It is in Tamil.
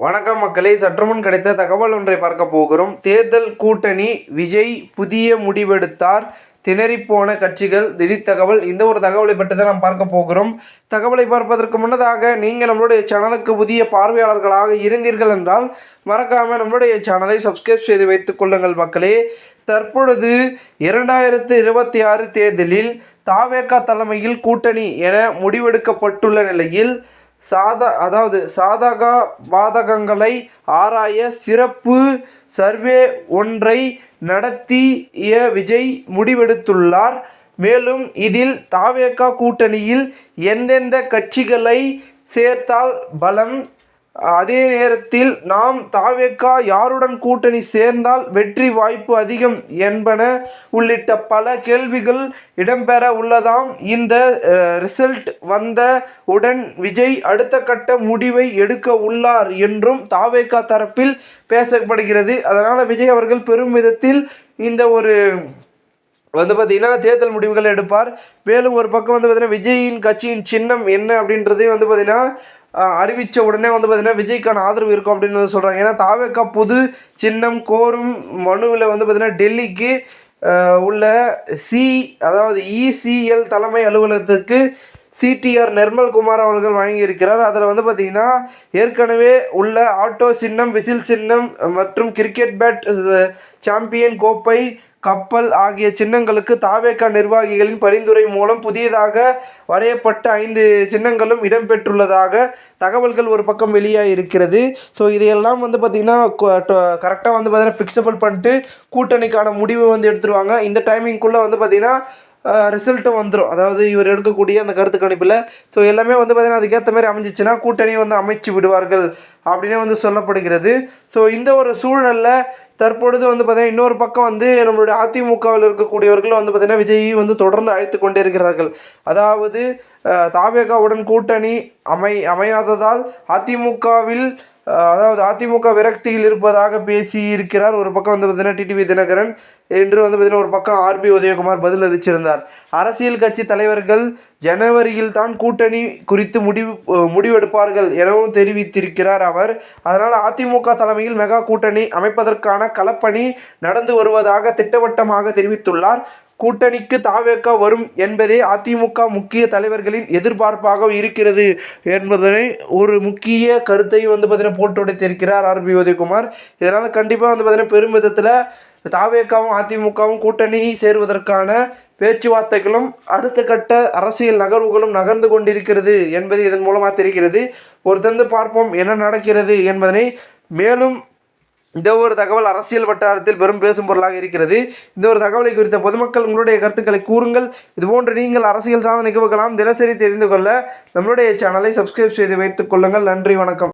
வணக்கம் மக்களே, சற்றுமுன் கிடைத்த தகவல் ஒன்றை பார்க்க போகிறோம். தேர்தல் கூட்டணி விஜய் புதிய முடிவெடுத்தார், திணறிப்போன கட்சிகள் திடீர் தகவல். இந்த ஒரு தகவலை பற்றி தான் நாம் பார்க்க போகிறோம். தகவலை பார்ப்பதற்கு முன்னதாக நீங்கள் நம்மளுடைய சேனலுக்கு புதிய பார்வையாளர்களாக இருந்தீர்கள் என்றால் மறக்காமல் நம்மளுடைய சேனலை சப்ஸ்கிரைப் செய்து வைத்துக் கொள்ளுங்கள் மக்களே. தற்பொழுது 2026 தேர்தலில் தவேக தலைமையில் கூட்டணி என முடிவெடுக்கப்பட்டுள்ள நிலையில் சாதக பாதகங்களை ஆராய சிறப்பு சர்வே ஒன்றை நடத்திய விஜய் முடிவெடுத்துள்ளார். மேலும் இதில் தவேக கூட்டணியில் எந்தெந்த கட்சிகளை சேர்த்தால் பலம், அதே நேரத்தில் நாம் தவேக யாருடன் கூட்டணி சேர்ந்தால் வெற்றி வாய்ப்பு அதிகம் என்பன உள்ளிட்ட பல கேள்விகள் இடம்பெற உள்ளதாம். இந்த ரிசல்ட் வந்த உடன் விஜய் அடுத்த கட்ட முடிவை எடுக்க உள்ளார் என்றும் தவேக தரப்பில் பேசப்படுகிறது. அதனால் விஜய் அவர்கள் பெரும் விதத்தில் இந்த ஒரு பார்த்திங்கன்னா தேர்தல் முடிவுகளை எடுப்பார். மேலும் ஒரு பக்கம் பார்த்திங்கன்னா விஜயின் கட்சியின் சின்னம் என்ன அப்படின்றதையும் பார்த்திங்கன்னா அறிவித்த உடனே பார்த்திங்கன்னா விஜய்க்கான ஆதரவு இருக்கும் அப்படின்னு சொல்கிறாங்க. ஏன்னா தவேக புது சின்னம் கோரும் மனுவில் பார்த்திங்கன்னா டெல்லிக்கு உள்ள ECL தலைமை அலுவலகத்துக்கு CTR நிர்மல்குமார் அவர்கள் வழங்கியிருக்கிறார். அதில் பார்த்திங்கன்னா ஏற்கனவே உள்ள ஆட்டோ சின்னம், விசில் சின்னம் மற்றும் கிரிக்கெட் பேட், சாம்பியன் கோப்பை, கப்பல் ஆகிய சின்னங்களுக்கு தவேக நிர்வாகிகளின் பரிந்துரை மூலம் புதியதாக வரையப்பட்ட 5 சின்னங்களும் இடம்பெற்றுள்ளதாக தகவல்கள் ஒரு பக்கம் வெளியாக இருக்கிறது. ஸோ இதையெல்லாம் பார்த்திங்கன்னா கரெக்டாக பார்த்திங்கன்னா ஃபிக்ஸபிள் பண்ணிட்டு கூட்டணிக்கான முடிவு எடுத்துருவாங்க. இந்த டைமிங்குள்ளே பார்த்திங்கன்னா ரிசல்ட்டும் வந்துடும். அதாவது இவர் எடுக்கக்கூடிய அந்த கருத்து கணிப்பில் ஸோ எல்லாமே பார்த்திங்கன்னா அதுக்கேற்ற மாதிரி அமைஞ்சிச்சுன்னா கூட்டணியை அமைச்சு விடுவார்கள் அப்படின்னே சொல்லப்படுகிறது. ஸோ இந்த ஒரு சூழலில் தற்பொழுது பார்த்திங்கன்னா இன்னொரு பக்கம் நம்மளுடைய அதிமுகவில் இருக்கக்கூடியவர்கள் பார்த்திங்கன்னா விஜய் தொடர்ந்து அழைத்து கொண்டே இருக்கிறார்கள். அதாவது தவேகவுடன் கூட்டணி அமையாததால் அதிமுகவில் அதிமுக விரக்தியில் இருப்பதாக பேசி இருக்கிறார். ஒரு பக்கம் பார்த்திங்கன்னா டிடிவி தினகரன் என்று பார்த்திங்கன்னா ஒரு பக்கம் RB உதயகுமார் பதில் அளிச்சிருந்தார். அரசியல் கட்சி தலைவர்கள் ஜனவரியில் தான் கூட்டணி குறித்து முடிவெடுப்பார்கள் எனவும் தெரிவித்திருக்கிறார் அவர். அதனால் அதிமுக தலைமையில் மெகா கூட்டணி அமைப்பதற்கான களப்பணி நடந்து வருவதாக திட்டவட்டமாக தெரிவித்துள்ளார். கூட்டணிக்கு தவேக வரும் என்பதே அதிமுக முக்கிய தலைவர்களின் எதிர்பார்ப்பாக இருக்கிறது என்பதனை ஒரு முக்கிய கருத்தை பார்த்திங்கன்னா போட்டு உடைத்திருக்கிறார் RB உதயகுமார். இதனால் கண்டிப்பாக பார்த்திங்கன்னா பெரும் விதத்தில் தவேகவும் அதிமுகவும் கூட்டணி சேருவதற்கான பேச்சுவார்த்தைகளும் அடுத்த கட்ட அரசியல் நகர்வுகளும் நகர்ந்து கொண்டிருக்கிறது என்பது இதன் மூலமாக தெரிகிறது. பொறுத்திருந்து பார்ப்போம் என்ன நடக்கிறது என்பதனை. மேலும் இந்த ஒரு தகவல் அரசியல் வட்டாரத்தில் பெரும் பேசும் பொருளாக இருக்கிறது. இந்த ஒரு தகவலை குறித்த பொதுமக்கள் உங்களுடைய கருத்துக்களை கூறுங்கள். இதுபோன்று நீங்கள் அரசியல் சார்ந்த நிகழ்வுகளாம் தினசரி தெரிந்து கொள்ள நம்மளுடைய சேனலை சப்ஸ்கிரைப் செய்து வைத்துக் கொள்ளுங்கள். நன்றி, வணக்கம்.